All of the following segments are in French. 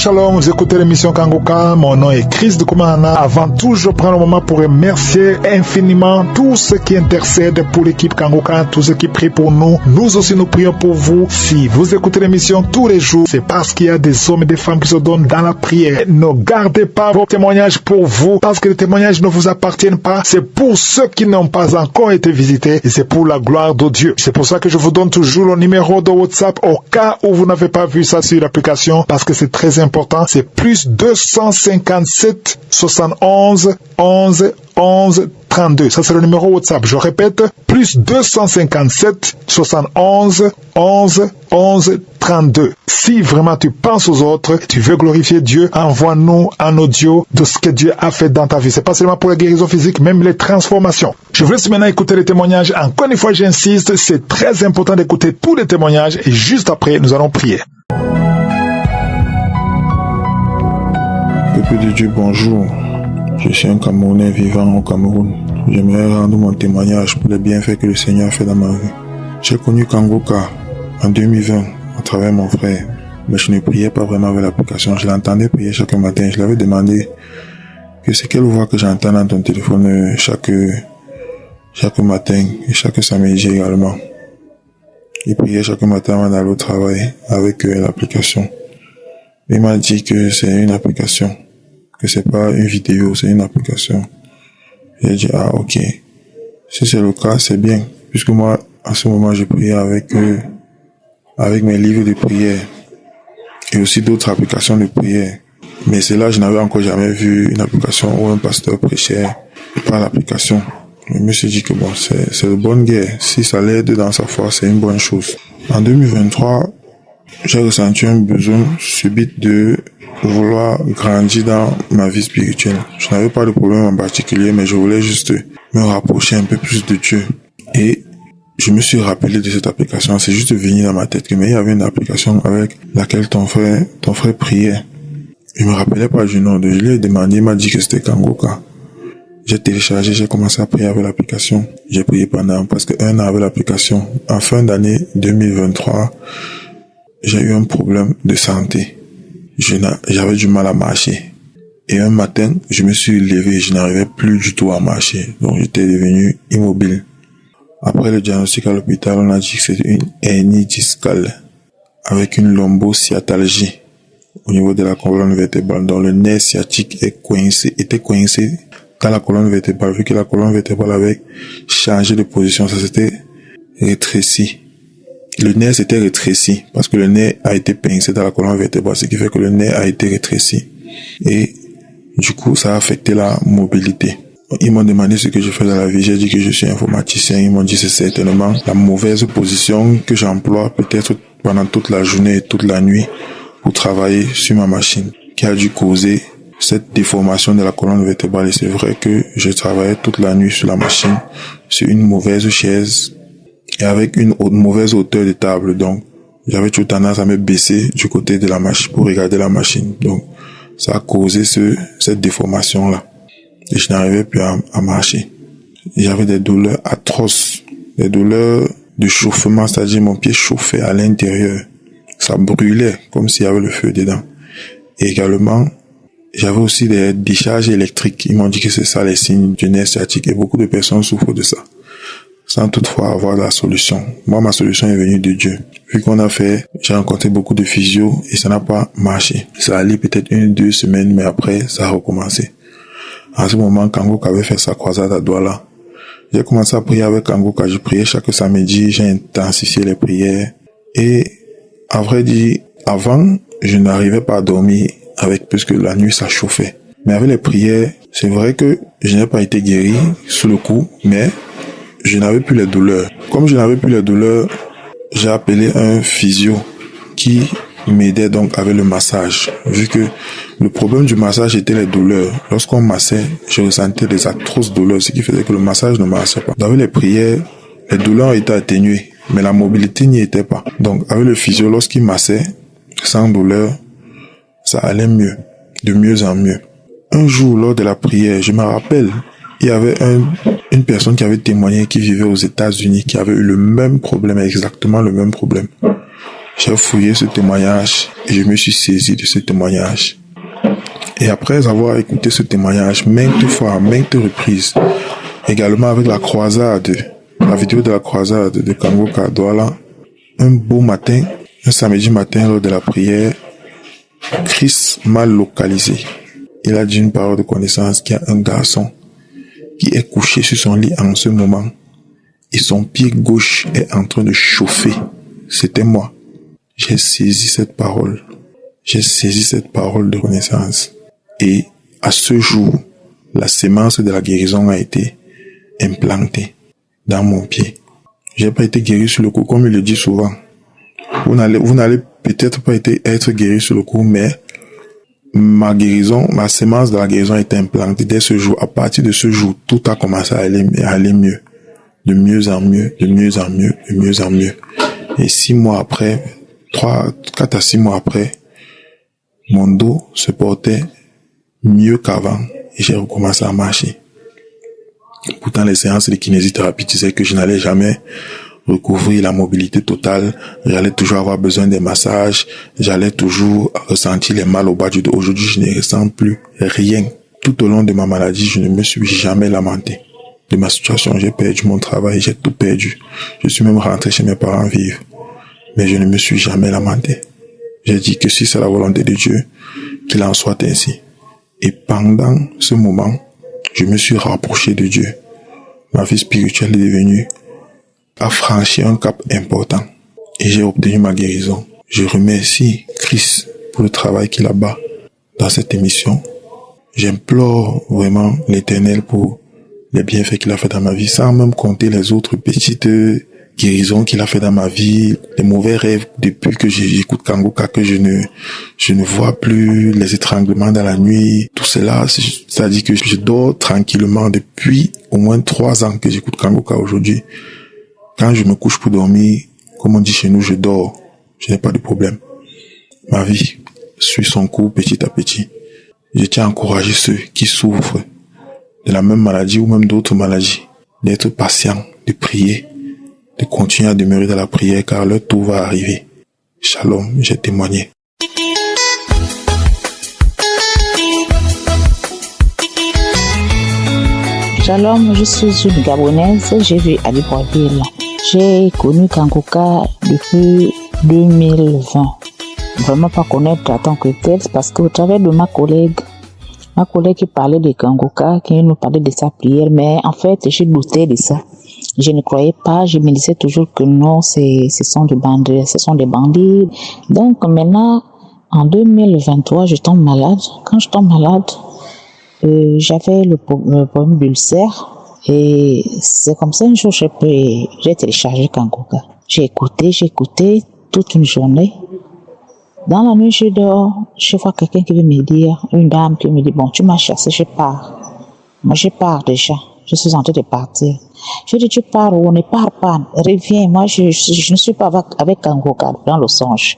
Shalom, vous écoutez l'émission Kangoka, mon nom est Chris de Koumana. Avant tout, je prends le moment pour remercier infiniment tous ceux qui intercèdent pour l'équipe Kangoka, tous ceux qui prient pour nous. Nous aussi, nous prions pour vous. Si vous écoutez l'émission tous les jours, c'est parce qu'il y a des hommes et des femmes qui se donnent dans la prière. Ne gardez pas vos témoignages pour vous, parce que les témoignages ne vous appartiennent pas. C'est pour ceux qui n'ont pas encore été visités et c'est pour la gloire de Dieu. C'est pour ça que je vous donne toujours le numéro de WhatsApp au cas où vous n'avez pas vu ça sur l'application, parce que c'est très important. C'est plus 257 71 11 11 32. Ça, c'est le numéro WhatsApp. Je répète, plus 257 71 11 11 32. Si vraiment tu penses aux autres, tu veux glorifier Dieu, envoie-nous un audio de ce que Dieu a fait dans ta vie. C'est pas seulement pour la guérison physique, même les transformations. Je vous laisse maintenant écouter les témoignages. Encore une fois, j'insiste, c'est très important d'écouter tous les témoignages et juste après, nous allons prier. Peuple de Dieu, bonjour. Je suis un Camerounais vivant au Cameroun. J'aimerais rendre mon témoignage pour les bienfaits que le Seigneur a fait dans ma vie. J'ai connu Kangoka en 2020 à travers mon frère, mais je ne priais pas vraiment avec l'application. Je l'entendais prier chaque matin. Je lui avais demandé que c'est quelle voix que j'entends dans ton téléphone chaque matin et chaque samedi également. Il priait chaque matin avant d'aller au travail avec l'application. Il m'a dit que c'est une application, que c'est pas une vidéo, c'est une application. J'ai dit, ah, ok. Si c'est le cas, c'est bien. Puisque moi, à ce moment, je priais avec mes livres de prière. Et aussi d'autres applications de prière. Mais c'est là, je n'avais encore jamais vu une application où un pasteur prêchait par l'application. Je me suis dit que bon, c'est de bonne guerre. Si ça l'aide dans sa foi, c'est une bonne chose. En 2023, j'ai ressenti un besoin subit de vouloir grandir dans ma vie spirituelle. Je n'avais pas de problème en particulier, mais je voulais juste me rapprocher un peu plus de Dieu. Et je me suis rappelé de cette application. C'est juste venu dans ma tête que mais il y avait une application avec laquelle ton frère priait. Je me rappelais pas du nom. Je lui ai demandé, il m'a dit que c'était Kangoka. J'ai téléchargé, j'ai commencé à prier avec l'application. J'ai prié pendant presque un an avec l'application. En fin d'année 2023, j'ai eu un problème de santé. J'avais du mal à marcher. Et un matin, je me suis levé, je n'arrivais plus du tout à marcher. Donc j'étais devenu immobile. Après le diagnostic à l'hôpital, on a dit que c'était une hernie discale avec une lombosciatalgie au niveau de la colonne vertébrale. Donc le nerf sciatique était coincé dans la colonne vertébrale. Vu que la colonne vertébrale avait changé de position, ça s'était rétréci. Le nerf s'était rétréci parce que le nerf a été pincé dans la colonne vertébrale, ce qui fait que le nerf a été rétréci. Et du coup, ça a affecté la mobilité. Ils m'ont demandé ce que je fais dans la vie. J'ai dit que je suis informaticien. Ils m'ont dit que c'est certainement la mauvaise position que j'emploie peut-être pendant toute la journée et toute la nuit pour travailler sur ma machine qui a dû causer cette déformation de la colonne vertébrale. Et c'est vrai que je travaillais toute la nuit sur la machine, sur une mauvaise chaise et avec une mauvaise hauteur de table. Donc, j'avais toujours tendance à me baisser du côté de la machine pour regarder la machine. Donc, ça a causé cette déformation-là. Et je n'arrivais plus à marcher. J'avais des douleurs atroces, des douleurs de chauffement, c'est-à-dire mon pied chauffait à l'intérieur. Ça brûlait comme s'il y avait le feu dedans. Et également, j'avais aussi des décharges électriques. Ils m'ont dit que c'est ça les signes du nerf sciatique et beaucoup de personnes souffrent de ça, sans toutefois avoir la solution. Moi, ma solution est venue de Dieu. Vu qu'on j'ai rencontré beaucoup de physio et ça n'a pas marché. Ça allait peut-être 1-2 semaines, mais après, ça a recommencé. À ce moment, Kangoka avait fait sa croisade à Douala. J'ai commencé à prier avec Kangoka. Je priais chaque samedi, j'ai intensifié les prières. Et, à vrai dire, avant, je n'arrivais pas à dormir puisque la nuit, ça chauffait. Mais avec les prières, c'est vrai que je n'ai pas été guéri sous le coup, mais je n'avais plus les douleurs. Comme je n'avais plus les douleurs, j'ai appelé un physio qui m'aidait donc avec le massage. Vu que le problème du massage était les douleurs. Lorsqu'on massait, je ressentais des atroces douleurs, ce qui faisait que le massage ne marchait pas. Avec les prières, les douleurs ont été atténuées, mais la mobilité n'y était pas. Donc avec le physio, lorsqu'il massait, sans douleur, ça allait mieux, de mieux en mieux. Un jour, lors de la prière, je me rappelle, il y avait une personne qui avait témoigné, qui vivait aux États-Unis, qui avait eu le même problème, exactement le même problème. J'ai fouillé ce témoignage et je me suis saisi de ce témoignage. Et après avoir écouté ce témoignage maintes fois, maintes reprises, également avec la vidéo de la croisade de Kangoka à Douala, un beau matin, un samedi matin lors de la prière, Christ m'a localisé. Il a dit une parole de connaissance qu'il y a un garçon qui est couché sur son lit en ce moment et son pied gauche est en train de chauffer. C'était moi. J'ai saisi cette parole. J'ai saisi cette parole de connaissance. Et à ce jour, la sémence de la guérison a été implantée dans mon pied. J'ai pas été guéri sur le coup, comme il le dit souvent. Vous n'allez peut-être pas être guéri sur le coup, mais ma sémence de la guérison a été implantée dès ce jour. À partir de ce jour, tout a commencé à aller mieux. De mieux en mieux, de mieux en mieux, de mieux en mieux. Et 6 mois après, 4 à 6 mois après, mon dos se portait mieux qu'avant et j'ai recommencé à marcher. Pourtant, les séances de kinésithérapie disaient que je n'allais jamais recouvrir la mobilité totale, j'allais toujours avoir besoin des massages, j'allais toujours ressentir les mal au bas du dos. Aujourd'hui, je ne ressens plus rien. Tout au long de ma maladie, je ne me suis jamais lamenté de ma situation. J'ai perdu mon travail, j'ai tout perdu. Je suis même rentré chez mes parents vivre. Mais je ne me suis jamais lamenté. J'ai dit que si c'est la volonté de Dieu, qu'il en soit ainsi. Et pendant ce moment, je me suis rapproché de Dieu. Ma vie spirituelle a franchi un cap important. Et j'ai obtenu ma guérison. Je remercie Christ pour le travail qu'il abat dans cette émission. J'implore vraiment l'Éternel pour les bienfaits qu'il a fait dans ma vie, sans même compter les autres petites guérisons qu'il a fait dans ma vie, les mauvais rêves depuis que j'écoute Kangoka, que je ne vois plus, les étranglements dans la nuit, tout cela, ça dit que je dors tranquillement depuis au moins 3 ans que j'écoute Kangoka aujourd'hui. Quand je me couche pour dormir, comme on dit chez nous, je dors, je n'ai pas de problème. Ma vie suit son cours petit à petit. Je tiens à encourager ceux qui souffrent de la même maladie ou même d'autres maladies, d'être patients, de prier, de continuer à demeurer dans la prière car leur tour va arriver. Shalom, j'ai témoigné. Shalom, je suis une Gabonaise, j'ai vu à Libreville. J'ai connu Kangoka depuis 2020. Vraiment pas connaître en tant que tel, parce qu'au travers de ma collègue qui parlait de Kangoka, qui nous parlait de sa prière, mais en fait, j'ai douté de ça. Je ne croyais pas, je me disais toujours que non, ce sont des bandits. Donc maintenant, en 2023, je tombe malade. Quand je tombe malade, j'avais le problème d'ulcère. Et c'est comme ça, un jour, j'ai téléchargé Kangoka. J'ai écouté toute une journée. Dans la nuit, je dors, je vois quelqu'un qui veut me dire, une dame qui me dit, bon, tu m'as chassé, je pars. Moi, je pars déjà. Je suis en train de partir. Je dis, tu pars où? On ne part pas. Reviens. Moi, je ne suis pas avec Kangoka dans le songe.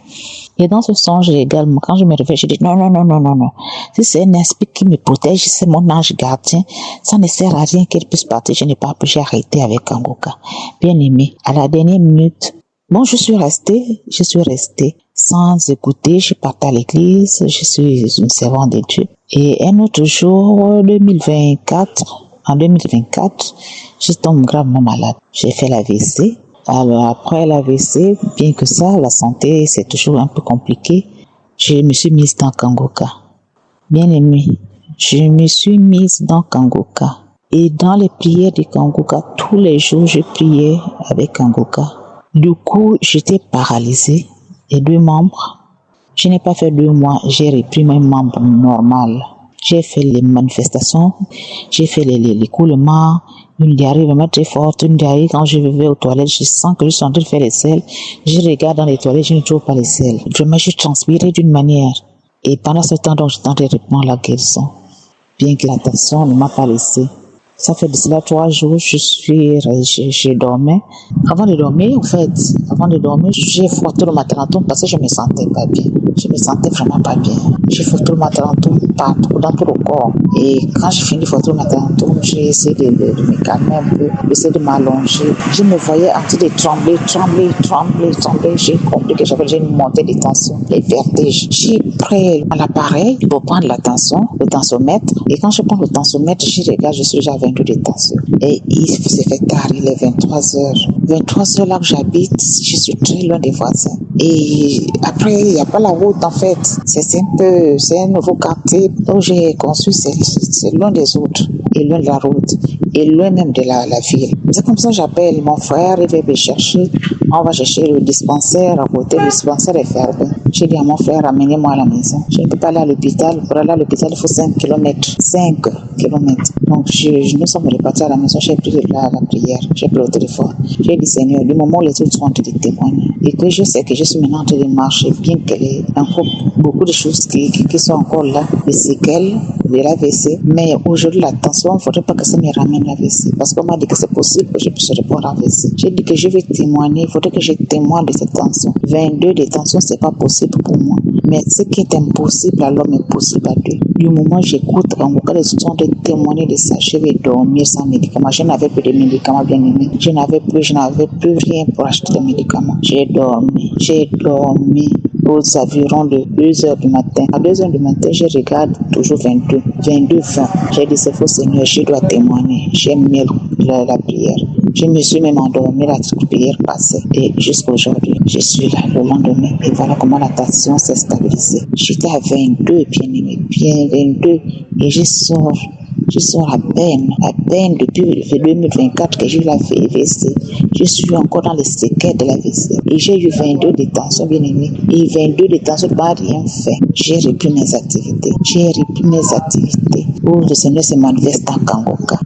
Et dans ce songe également, quand je me réveille, je dis, non. Si c'est un esprit qui me protège, c'est mon ange gardien, ça ne sert à rien qu'elle puisse partir. Je n'ai pas pu, j'ai arrêté avec Kangoka. Bien aimé. À la dernière minute, bon, je suis restée sans écouter. Je partais à l'église. Je suis une servante de Dieu. Et un autre jour, en 2024, je tombe gravement malade. J'ai fait l'AVC. Alors après l'AVC, bien que ça, la santé, c'est toujours un peu compliqué. Je me suis mise dans Kangoka. Bien aimé, je me suis mise dans Kangoka. Et dans les prières de Kangoka, tous les jours, je priais avec Kangoka. Du coup, j'étais paralysée. Et 2 membres, je n'ai pas fait 2 mois, j'ai repris mes membres normaux. J'ai fait les manifestations, j'ai fait les coulements, une diarrhée vraiment très forte, une diarrhée quand je vais aux toilettes, je sens que je suis en train de faire les selles. Je regarde dans les toilettes, je ne trouve pas les selles. Vraiment, je transpirais d'une manière. Et pendant ce temps, donc, je tentais de reprendre la guérison. Bien que la tension ne m'a pas laissé. Ça fait de cela 3 jours, je dormais. Avant de dormir, j'ai frotté le matelanton parce que je me sentais pas bien. Je me sentais vraiment pas bien. J'ai frotté le matelanton partout, dans tout le corps. Et quand j'ai fini de frotter le matelanton, j'ai essayé de me calmer un peu, d'essayer de m'allonger. Je me voyais en train de trembler. J'ai compris que j'avais déjà une montée de tension, les vertiges. J'ai pris l'appareil pour prendre la tension, le tensiomètre. Et quand je prends le tensiomètre, je regarde, je suis déjà à 22 de tension. Et il s'est fait tard, il est 23h. 23h là où j'habite, je suis très loin des voisins. Et après, il n'y a pas la route en fait. C'est un nouveau quartier où j'ai construit, c'est loin des autres, et loin de la route, et loin même de la ville. C'est comme ça que j'appelle mon frère, il va me chercher. On va chercher le dispensaire à côté, le dispensaire est fermé. J'ai dit à mon frère, amenez-moi à la maison. Je ne peux pas aller à l'hôpital. Pour aller à l'hôpital, il faut 5 km. 5 km. Donc, nous sommes repartis à la maison. J'ai pris la prière. J'ai pris le téléphone. J'ai dit, Seigneur, du moment où les autres sont en train de témoigner, et que je sais que je suis maintenant en train de marcher, bien qu'il y ait encore beaucoup de choses qui sont encore là, les séquelles de l'AVC. Mais aujourd'hui, la tension, il ne faudrait pas que ça me ramène l'AVC. Parce qu'on m'a dit que c'est possible que je puisse répondre à l'AVC. J'ai dit que je vais témoigner. Il faudrait que je témoigne de cette tension. 22 de tension, c'est pas possible pour moi. Mais ce qui est impossible à l'homme est possible à Dieu. Du moment où j'écoute, en cas les autres de témoigner de ça, je vais dormir sans médicaments. Je n'avais plus de médicaments, bien aimé. Je n'avais plus rien pour acheter des médicaments. J'ai dormi aux environs de 2h du matin. À 2h du matin, je regarde toujours 22, 20. J'ai dit, c'est faux Seigneur, je dois témoigner. J'ai mis la prière. Je me suis même endormi, la prière passée. Et jusqu'à aujourd'hui, je suis là le lendemain. Et voilà comment la tension s'est stabilisée. J'étais à 22, bien aimé, bien 22. Et je sors à peine depuis 2024 que j'ai eu la VC. Je suis encore dans les séquelles de la VC. Et j'ai eu 22 de tension, bien aimé. Et 22 de tension, je n'ai rien fait. J'ai repris mes activités. Oh, le Seigneur se manifeste en Kangoka.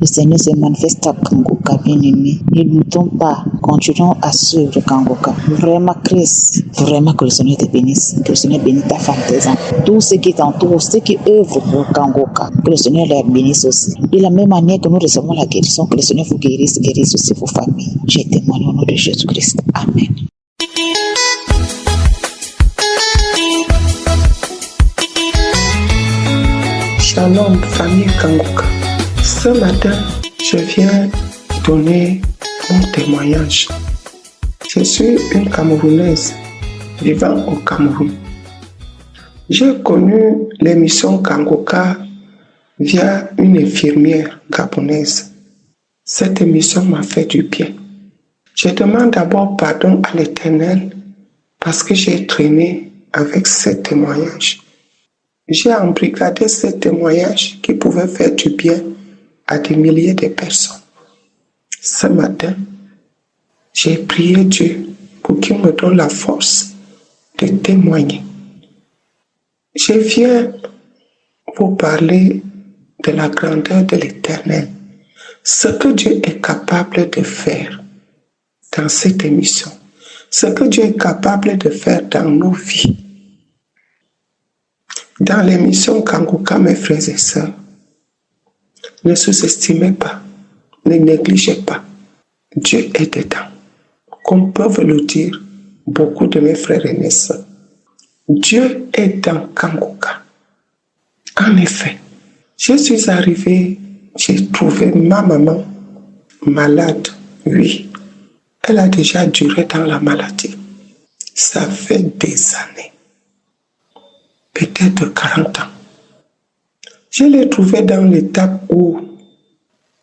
Bien aimé. Ne doutons pas. Continuons à suivre Kangoka. Vraiment, Christ. Vraiment que le Seigneur te bénisse. Que le Seigneur bénisse ta femme, tes enfants. Tous ceux qui t'entourent, ceux qui œuvrent pour Kangoka. Que le Seigneur les bénisse aussi. De la même manière que nous recevons la guérison, que le Seigneur vous guérisse aussi vos familles. J'ai témoigné au nom de Jésus-Christ. Amen. Shalom, famille Kangoka. Ce matin, je viens donner mon témoignage. Je suis une Camerounaise vivant au Cameroun. J'ai connu l'émission Kangoka via une infirmière gabonaise. Cette émission m'a fait du bien. Je demande d'abord pardon à l'Éternel parce que j'ai traîné avec ce témoignage. J'ai embrigadé ce témoignage qui pouvait faire du bien à des milliers de personnes. Ce matin, j'ai prié Dieu pour qu'il me donne la force de témoigner. Je viens vous parler de la grandeur de l'Éternel, ce que Dieu est capable de faire dans cette émission, ce que Dieu est capable de faire dans nos vies. Dans l'émission Kangoka, mes frères et sœurs, ne sous-estimez pas, ne négligez pas. Dieu est dedans. Comme peuvent le dire beaucoup de mes frères et mes sœurs, Dieu est dans Kangoka. En effet, je suis arrivé, j'ai trouvé ma maman malade. Oui, elle a déjà duré dans la maladie. Ça fait des années. Peut-être 40 ans. Je l'ai trouvée dans l'étape où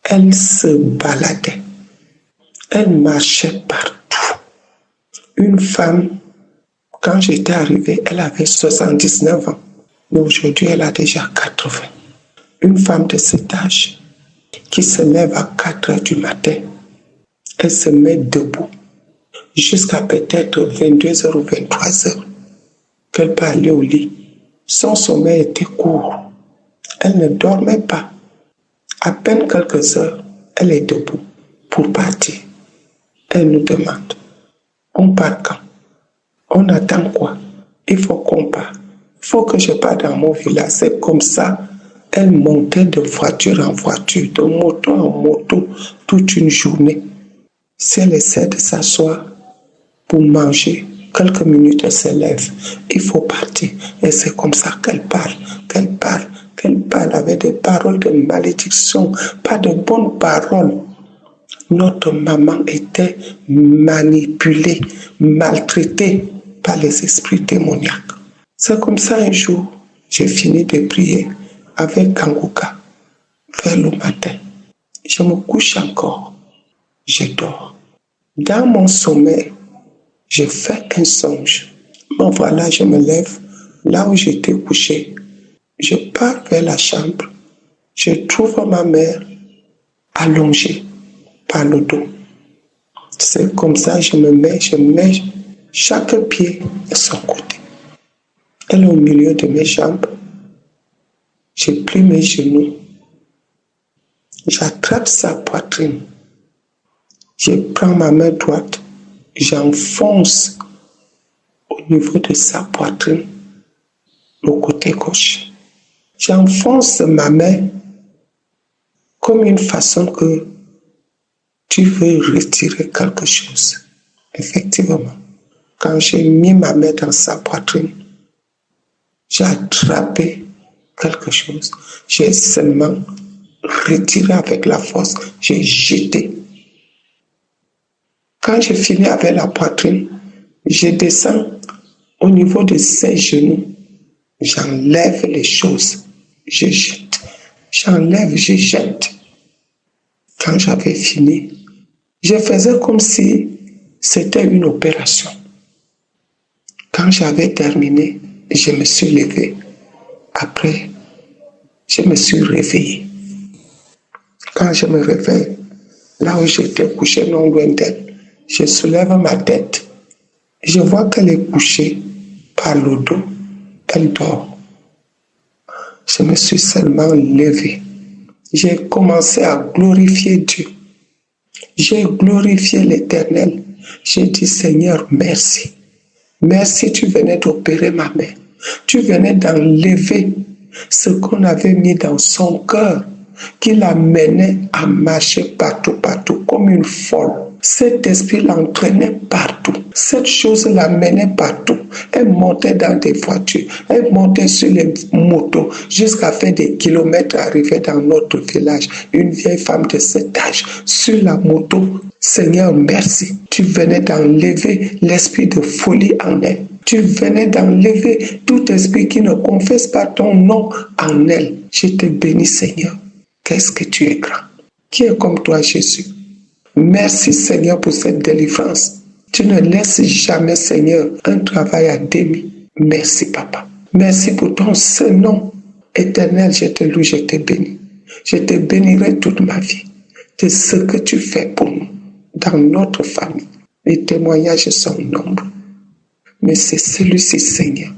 elle se baladait. Elle marchait partout. Une femme, quand j'étais arrivé, elle avait 79 ans. Mais aujourd'hui, elle a déjà 80. Une femme de cet âge qui se lève à 4 heures du matin. Elle se met debout jusqu'à peut-être 22 heures ou 23 heures qu'elle peut aller au lit. Son sommeil était court. Elle ne dormait pas. À peine quelques heures, elle est debout pour partir. Elle nous demande, on part quand? On attend quoi? Il faut qu'on parte. Il faut que je parte dans mon village. C'est comme ça. Elle montait de voiture en voiture, de moto en moto, toute une journée. Si elle essaie de s'asseoir pour manger, quelques minutes, elle se lève. Il faut partir. Et c'est comme ça qu'elle parle avec des paroles de malédiction, pas de bonnes paroles. Notre maman était manipulée, maltraitée par les esprits démoniaques. C'est comme ça un jour, j'ai fini de prier avec Kanguka vers le matin. Je me couche encore, je dors. Dans mon sommeil, je fais un songe. Bon voilà, je me lève là où j'étais couché. Je pars vers la chambre. Je trouve ma mère allongée par le dos. C'est comme ça je mets chaque pied à son côté. Elle est au milieu de mes jambes. Je plie mes genoux. J'attrape sa poitrine. Je prends ma main droite. J'enfonce au niveau de sa poitrine, le côté gauche. J'enfonce ma main comme une façon que tu veux retirer quelque chose. Effectivement, quand j'ai mis ma main dans sa poitrine, j'ai attrapé quelque chose. J'ai seulement retiré avec la force. J'ai jeté. Quand j'ai fini avec la poitrine, je descends au niveau de ses genoux. J'enlève les choses. Je jette. J'enlève, je jette. Quand j'avais fini, je faisais comme si c'était une opération. Quand j'avais terminé, je me suis levé. Après, je me suis réveillé. Quand je me réveille, là où j'étais couché non loin d'elle, je soulève ma tête. Je vois qu'elle est couchée par le dos. Elle dort. Je me suis seulement levé. J'ai commencé à glorifier Dieu. J'ai glorifié l'Éternel. J'ai dit, Seigneur, merci. Merci, tu venais d'opérer ma main. Tu venais d'enlever ce qu'on avait mis dans son cœur, qui l'amenait à marcher partout, comme une folle. Cet esprit l'entraînait partout. Cette chose l'amenait partout. Elle montait dans des voitures. Elle montait sur les motos jusqu'à faire des kilomètres, arriver dans notre village. Une vieille femme de cet âge sur la moto. Seigneur, merci. Tu venais d'enlever l'esprit de folie en elle. Tu venais d'enlever tout esprit qui ne confesse pas ton nom en elle. Je te bénis, Seigneur. Qu'est-ce que tu es grand. Qui est comme toi, Jésus? Merci, Seigneur, pour cette délivrance. Tu ne laisses jamais, Seigneur, un travail à demi. Merci, Papa. Merci pour ton seul nom. Éternel, je te loue, je te bénis. Je te bénirai toute ma vie de ce que tu fais pour nous, dans notre famille. Les témoignages sont nombreux. Mais c'est celui-ci, Seigneur,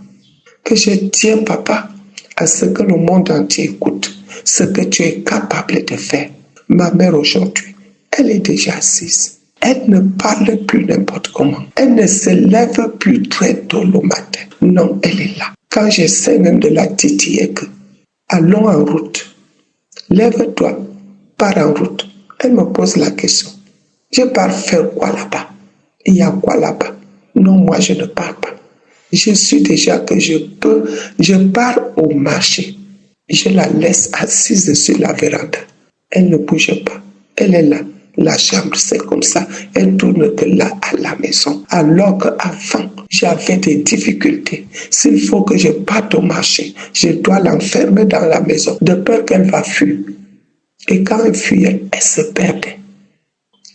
que je tiens, Papa, à ce que le monde entier écoute, ce que tu es capable de faire. Ma mère aujourd'hui, elle est déjà assise. Elle ne parle plus n'importe comment. Elle ne se lève plus très tôt le matin. Non, elle est là. Quand j'essaie même de la titiller que, allons en route. Lève-toi, pars en route. Elle me pose la question. Je pars faire quoi là-bas? Il y a quoi là-bas? Non, moi je ne pars pas. Je suis déjà que je pars au marché. Je la laisse assise sur la véranda. Elle ne bouge pas. Elle est là. La chambre, c'est comme ça. Elle tourne de là à la maison. Alors qu'avant, j'avais des difficultés. S'il faut que je parte au marché, je dois l'enfermer dans la maison, de peur qu'elle va fuir. Et quand elle fuyait, elle se perdait.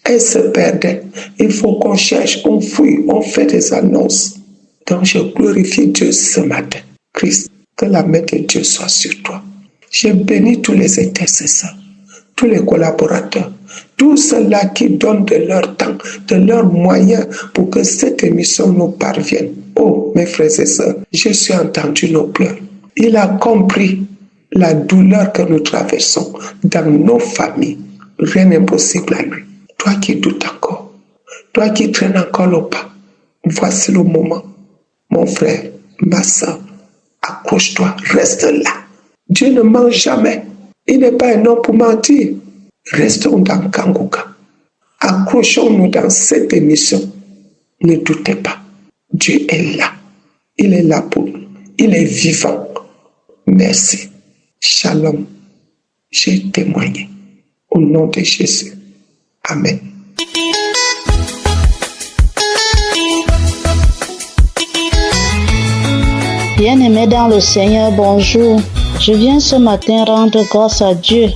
Elle se perdait. Il faut qu'on cherche, on fouille, on fait des annonces. Donc je glorifie Dieu ce matin. Christ, que la main de Dieu soit sur toi. Je bénis tous les intercesseurs, tous les collaborateurs, tous ceux-là qui donnent de leur temps, de leurs moyens pour que cette émission nous parvienne. Oh, mes frères et sœurs, je suis entendu nos pleurs. Il a compris la douleur que nous traversons dans nos familles. Rien n'est possible à lui. Toi qui doutes encore, toi qui traînes encore le pas, voici le moment. Mon frère, ma soeur, accroche-toi, reste là. Dieu ne ment jamais. Il n'est pas un homme pour mentir. Restons dans Kanguka. Accrochons-nous dans cette émission. Ne doutez pas. Dieu est là. Il est là pour nous. Il est vivant. Merci. Shalom. J'ai témoigné. Au nom de Jésus. Amen. Bien-aimés dans le Seigneur, bonjour. Je viens ce matin rendre grâce à Dieu,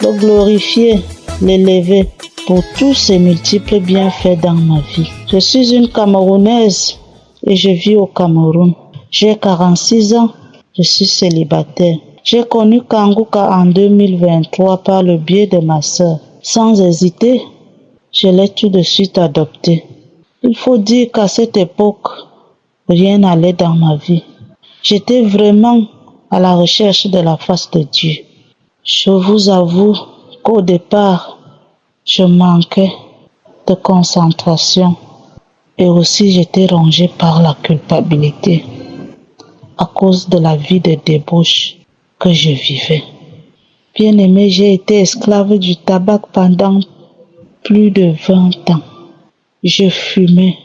le glorifier, l'élever pour tous ses multiples bienfaits dans ma vie. Je suis une Camerounaise et je vis au Cameroun. J'ai 46 ans, je suis célibataire. J'ai connu Kanguka en 2023 par le biais de ma sœur. Sans hésiter, je l'ai tout de suite adopté. Il faut dire qu'à cette époque, rien n'allait dans ma vie. J'étais vraiment à la recherche de la face de Dieu. Je vous avoue qu'au départ, je manquais de concentration et aussi j'étais rongée par la culpabilité à cause de la vie de débauche que je vivais. Bien-aimé, j'ai été esclave du tabac pendant plus de 20 ans. Je fumais,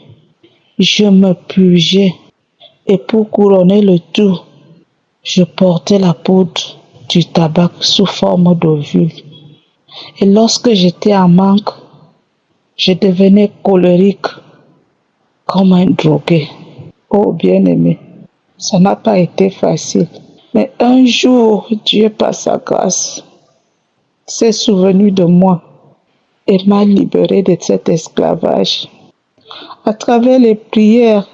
je me purgeais. Et pour couronner le tout, je portais la poudre du tabac sous forme d'ovule. Et lorsque j'étais en manque, je devenais colérique comme un drogué. Oh bien-aimé, ça n'a pas été facile. Mais un jour, Dieu par sa grâce s'est souvenu de moi et m'a libéré de cet esclavage. À travers les prières,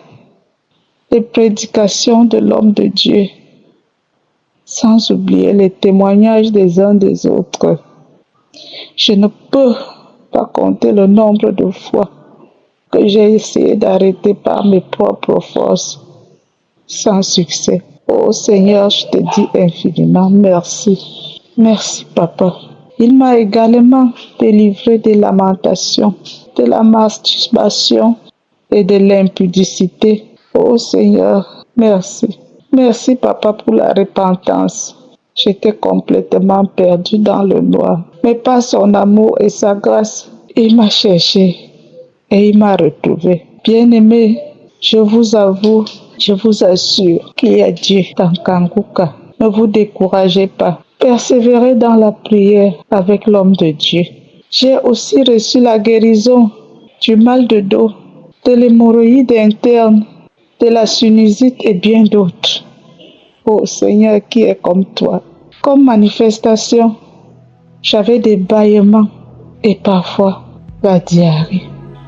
les prédications de l'homme de Dieu, sans oublier les témoignages des uns des autres. Je ne peux pas compter le nombre de fois que j'ai essayé d'arrêter par mes propres forces, sans succès. Oh Seigneur, je te dis infiniment merci. Merci Papa. Il m'a également délivré des lamentations, de la masturbation et de l'impudicité. Oh Seigneur, merci. Merci Papa pour la repentance. J'étais complètement perdu dans le noir. Mais par son amour et sa grâce, il m'a cherché et il m'a retrouvé. Bien-aimé, je vous avoue, je vous assure qu'il y a Dieu dans Kanguka. Ne vous découragez pas. Persévérez dans la prière avec l'homme de Dieu. J'ai aussi reçu la guérison du mal de dos, de l'hémorroïde interne, de la sinusite et bien d'autres. Oh Seigneur, qui est comme toi. Comme manifestation, j'avais des bâillements et parfois la diarrhée.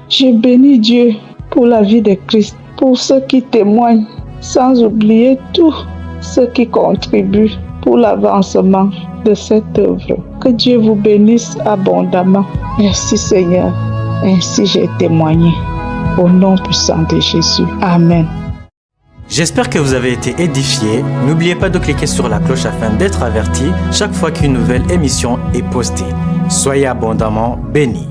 Je bénis Dieu pour la vie de Christ, pour ceux qui témoignent, sans oublier tous ceux qui contribuent pour l'avancement de cette œuvre. Que Dieu vous bénisse abondamment. Merci Seigneur. Ainsi j'ai témoigné. Au nom puissant de Jésus. Amen. J'espère que vous avez été édifiés. N'oubliez pas de cliquer sur la cloche afin d'être averti chaque fois qu'une nouvelle émission est postée. Soyez abondamment bénis.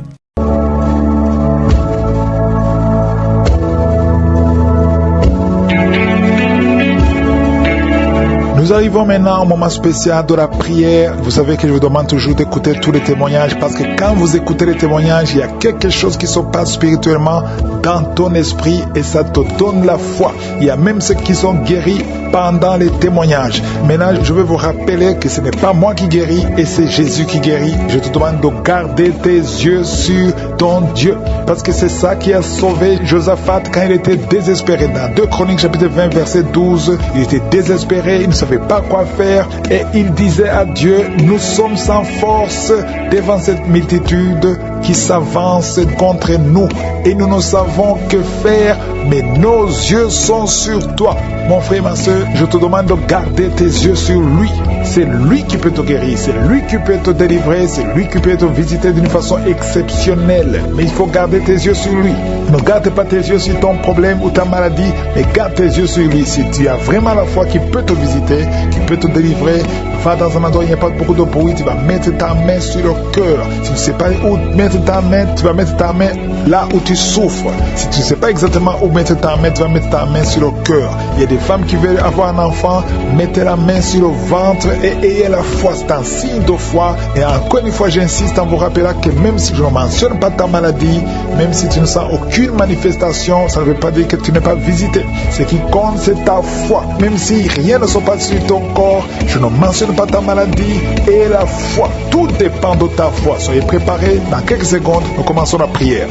Nous arrivons maintenant au moment spécial de la prière. Vous savez que je vous demande toujours d'écouter tous les témoignages parce que quand vous écoutez les témoignages, il y a quelque chose qui se passe spirituellement dans ton esprit et ça te donne la foi. Il y a même ceux qui sont guéris pendant les témoignages. Maintenant, je veux vous rappeler que ce n'est pas moi qui guéris et c'est Jésus qui guérit. Je te demande de garder tes yeux sur ton Dieu parce que c'est ça qui a sauvé Josaphat quand il était désespéré. Dans 2 Chroniques chapitre 20 verset 12, il était désespéré, il ne savait pas quoi faire et il disait à Dieu, nous sommes sans force devant cette multitude qui s'avance contre nous et nous ne savons que faire, mais nos yeux sont sur toi. Mon frère, ma soeur, je te demande de garder tes yeux sur lui. C'est lui qui peut te guérir, c'est lui qui peut te délivrer, c'est lui qui peut te visiter d'une façon exceptionnelle. Mais il faut garder tes yeux sur lui. Ne garde pas tes yeux sur ton problème ou ta maladie, mais garde tes yeux sur lui. Si tu as vraiment la foi qui peut te visiter, qui peut te délivrer, Va dans un endroit où il n'y a pas beaucoup de bruit, tu vas mettre ta main sur le cœur. Si tu ne sais pas où mettre ta main, tu vas mettre ta main là où tu souffres. Si tu ne sais pas exactement où mettre ta main, tu vas mettre ta main sur le cœur. Il y a des femmes qui veulent avoir un enfant, mettez la main sur le ventre et ayez la foi. C'est un signe de foi. Et encore une fois, j'insiste en vous rappelant que même si je ne mentionne pas ta maladie, même si tu ne sens aucune manifestation, ça ne veut pas dire que tu n'es pas visité. Ce qui compte, c'est ta foi. Même si rien ne se passe sur ton corps, je ne mentionne pas ta maladie et la foi. Tout dépend de ta foi. Soyez préparés. Dans quelques secondes, nous commençons la prière.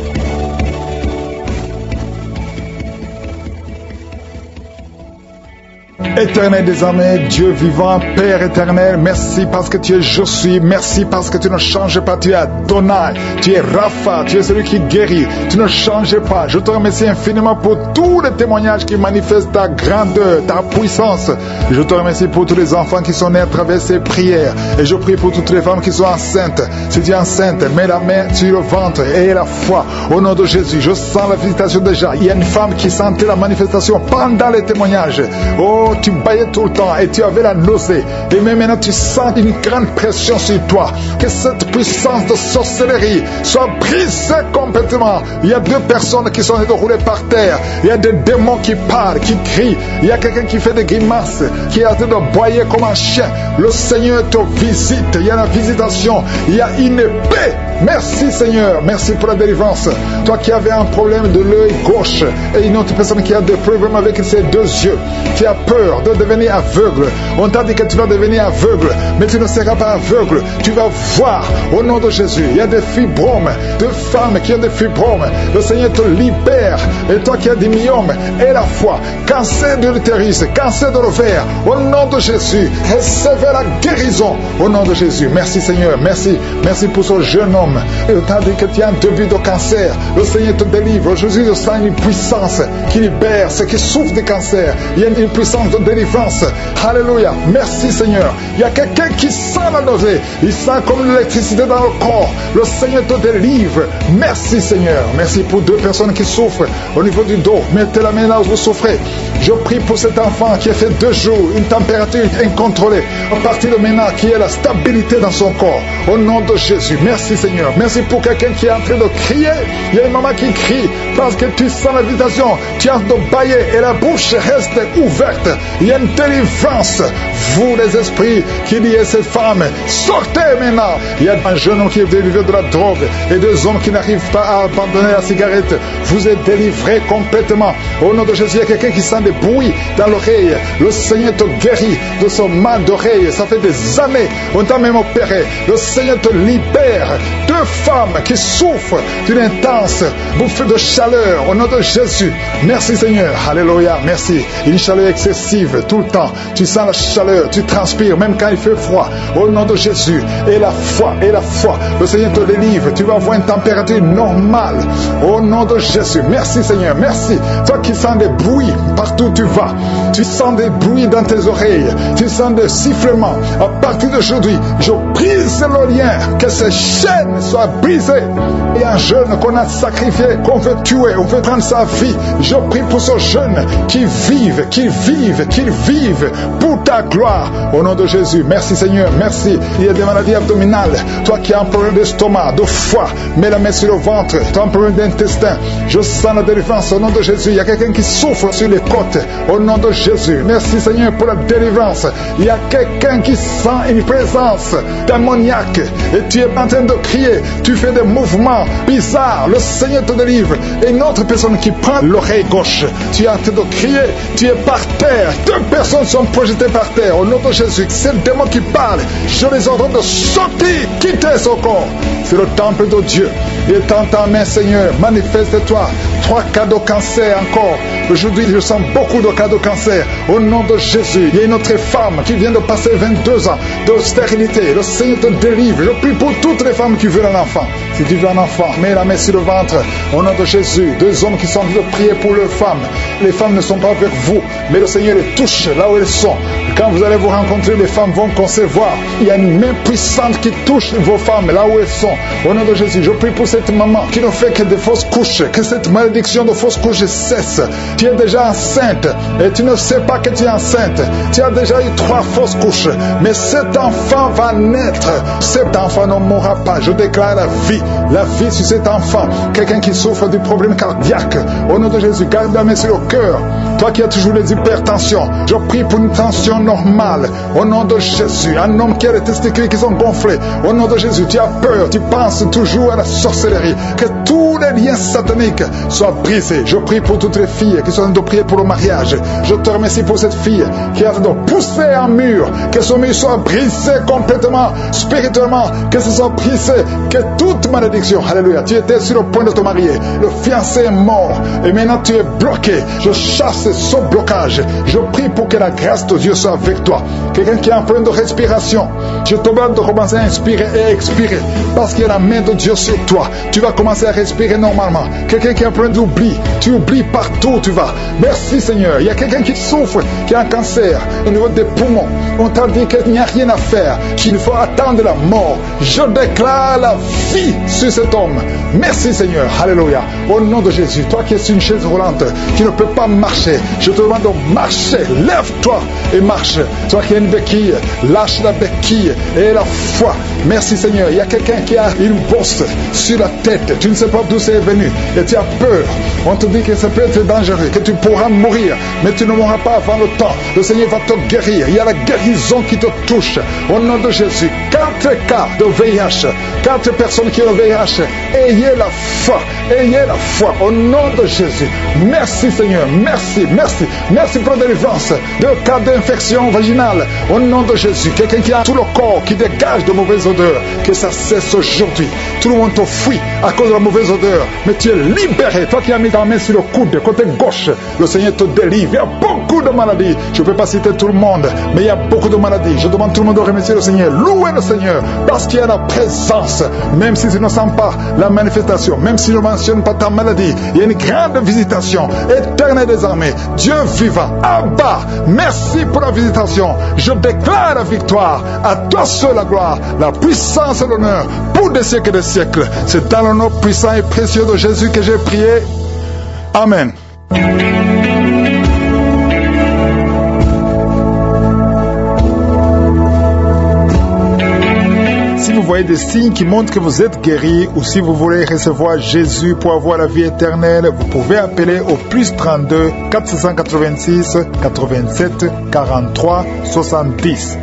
Éternel des armées, Dieu vivant, Père éternel, merci parce que tu es je suis, merci parce que tu ne changes pas, tu es Adonai, tu es Rapha, tu es celui qui guérit, tu ne changes pas. Je te remercie infiniment pour tous les témoignages qui manifestent ta grandeur, ta puissance. Je te remercie pour tous les enfants qui sont nés à travers ces prières et je prie pour toutes les femmes qui sont enceintes. Si tu es enceinte, mets la main sur le ventre et la foi. Au nom de Jésus, je sens la visitation déjà. Il y a une femme qui sentait la manifestation pendant les témoignages. Oh, tu baillais tout le temps et tu avais la nausée. Et même maintenant, tu sens une grande pression sur toi. Que cette puissance de sorcellerie soit brisée complètement. Il y a 2 personnes qui sont roulées par terre. Il y a des démons qui parlent, qui crient. Il y a quelqu'un qui fait des grimaces, qui est en train de boyer comme un chien. Le Seigneur te visite. Il y a la visitation. Il y a une épée. Merci Seigneur. Merci pour la délivrance. Toi qui avais un problème de l'œil gauche et une autre personne qui a des problèmes avec ses 2 yeux, qui a peur de devenir aveugle. On t'a dit que tu vas devenir aveugle, mais tu ne seras pas aveugle. Tu vas voir au nom de Jésus. Il y a des fibromes, 2 femmes qui ont des fibromes. Le Seigneur te libère. Et toi qui as des myomes, et la foi, cancer de l'utérus, cancer de l'ovaire, au nom de Jésus, recevez la guérison au nom de Jésus. Merci Seigneur, merci. Merci pour ce jeune homme. Et on t'a dit que tu as un début de cancer. Le Seigneur te délivre. Aujourd'hui, je sens une puissance qui libère ceux qui souffrent de cancer. Il y a une puissance de délivrance. Alléluia. Merci Seigneur. Il y a quelqu'un qui sent la nausée. Il sent comme l'électricité dans le corps. Le Seigneur te délivre. Merci Seigneur. Merci pour 2 personnes qui souffrent au niveau du dos. Mettez la main là où vous souffrez. Je prie pour cet enfant qui a fait 2 jours, une température incontrôlée. À partir de maintenant, qui a la stabilité dans son corps. Au nom de Jésus. Merci Seigneur. Merci pour quelqu'un qui est en train de crier. Il y a une maman qui crie parce que tu sens l'invitation. Tu es en train de bailler et la bouche reste ouverte. Il y a une délivrance. Vous les esprits qui liez ces femmes, sortez maintenant. Il y a un jeune homme qui est délivré de la drogue et 2 hommes qui n'arrivent pas à abandonner la cigarette. Vous êtes délivrés complètement. Au nom de Jésus, il y a quelqu'un qui sent des bruits dans l'oreille. Le Seigneur te guérit de son mal d'oreille. Ça fait des années. On t'a même opéré. Le Seigneur te libère. 2 femmes qui souffrent d'une intense bouffée de chaleur. Au nom de Jésus. Merci Seigneur. Alléluia. Merci. Une chaleur excessive tout le temps. Tu sens la chaleur. Tu transpires même quand il fait froid. Au nom de Jésus. Et la foi. Et la foi. Le Seigneur te délivre. Tu vas avoir une température normale. Au nom de Jésus. Merci Seigneur. Merci. Toi qui sens des bruits partout où tu vas. Tu sens des bruits dans tes oreilles. Tu sens des sifflements. À partir d'aujourd'hui, je brise le lien. Que ces chaînes soient brisées. Il y a un jeune qu'on a sacrifié, qu'on veut tuer, on veut prendre sa vie. Je prie pour ce jeune qui vive pour ta gloire. Au nom de Jésus. Merci Seigneur. Merci. Il y a des maladies abdominales. Toi qui as un problème d'estomac, de foie, mets la main sur le ventre. Tu as un problème d'intestin. Je sens la délivrance au nom de Jésus. Il y a quelqu'un qui souffre sur les côtes. Au nom de Jésus. Merci Seigneur pour la délivrance. Il y a quelqu'un qui sent une présence démoniaque et tu es en train de crier. Tu fais des mouvements bizarres. Le Seigneur te délivre. Et une autre personne qui prend l'oreille gauche. Tu es en train de crier. Tu es par terre. 2 personnes sont projetées par terre. Au nom de Jésus. C'est le démon qui parle. Je les ordonne de sortir. Quitter son corps. C'est le temple de Dieu. Il est en ta main Seigneur. Manifeste-toi. 3 cas de cancer encore. Aujourd'hui, je sens beaucoup de cas de cancer. Au nom de Jésus, il y a une autre femme qui vient de passer 22 ans de stérilité. Le Seigneur te délivre. Je prie pour toutes les femmes qui veulent un enfant. Si tu veux un enfant, mets la main sur le ventre. Au nom de Jésus, 2 hommes qui sont en train de prier pour leurs femmes. Les femmes ne sont pas avec vous, mais le Seigneur les touche là où elles sont. Quand vous allez vous rencontrer, les femmes vont concevoir. Il y a une main puissante qui touche vos femmes là où elles sont. Au nom de Jésus, je prie pour cette maman qui ne fait que des fausses couches, que cette maladie malédiction de fausse couche cesse. Tu es déjà enceinte et tu ne sais pas que tu es enceinte. Tu as déjà eu 3 fausses couches, mais cet enfant va naître. Cet enfant ne mourra pas. Je déclare la vie sur cet enfant. Quelqu'un qui souffre du problème cardiaque, au nom de Jésus, garde la main sur le cœur. Toi qui as toujours les hypertensions, je prie pour une tension normale, au nom de Jésus. Un homme qui a les testicules qui sont gonflés, au nom de Jésus, tu as peur, tu penses toujours à la sorcellerie, que tous les liens sataniques soient brisés. Je prie pour toutes les filles qui sont en train de prier pour le mariage. Je te remercie pour cette fille qui est en train de pousser un mur, que son mur soit brisé complètement, spirituellement, que ce soit brisé, que toute malédiction, alléluia, tu étais sur le point de te marier, le fiancé est mort, et maintenant tu es bloqué. Je chasse ce blocage. Je prie pour que la grâce de Dieu soit avec toi. Quelqu'un qui est en problème de respiration, je te demande de commencer à inspirer et expirer, parce qu'il y a la main de Dieu sur toi. Tu vas commencer à respirer normalement. Quelqu'un qui est en problème d'oubli, tu oublies partout où tu vas. Merci Seigneur. Il y a quelqu'un qui souffre, qui a un cancer au niveau des poumons. On t'a dit qu'il n'y a rien à faire, qu'il faut attendre la mort. Je déclare la vie sur cet homme. Merci Seigneur. Alléluia. Au nom de Jésus, toi qui es sur une chaise roulante, qui ne peux pas marcher, je te demande de marcher. Lève-toi et marche. Toi qui as une béquille, lâche la béquille et la foi. Merci Seigneur. Il y a quelqu'un qui a une bosse sur la tête. Tu ne sais pas d'où c'est venu et tu as peur. On te dit que ça peut être dangereux, que tu pourras mourir, mais tu ne mourras pas avant le temps. Le Seigneur va te guérir. Il y a la guérison qui te touche. Au nom de Jésus, 4 cas de VIH, 4 personnes qui ont le VIH, ayez la foi. Ayez la foi au nom de Jésus. Merci Seigneur. Merci pour la délivrance de cas d'infection vaginale. Au nom de Jésus, quelqu'un qui a tout le corps qui dégage de mauvaises odeurs, que ça cesse aujourd'hui. Tout le monde te fuit à cause de la mauvaise odeur, mais tu es libéré. Toi qui as mis ta main sur le coude, côté gauche, le Seigneur te délivre. Il y a beaucoup de maladies. Je ne peux pas citer tout le monde, mais il y a beaucoup de maladies. Je demande tout le monde de remercier le Seigneur. Louez le Seigneur, parce qu'il y a la présence. Même si tu ne sens pas la manifestation, même si tu ne mentionnes pas ta maladie, il y a une grande visitation. Éternel des armées, Dieu vivant, Abba, merci pour la visitation. Je déclare la victoire. À toi seul la gloire, la puissance et l'honneur pour des siècles et des siècles. C'est dans le nom puissant et précieux de Jésus que j'ai prié. Amen. Si vous voyez des signes qui montrent que vous êtes guéri, ou si vous voulez recevoir Jésus pour avoir la vie éternelle, vous pouvez appeler au plus 32 486 87 43 70.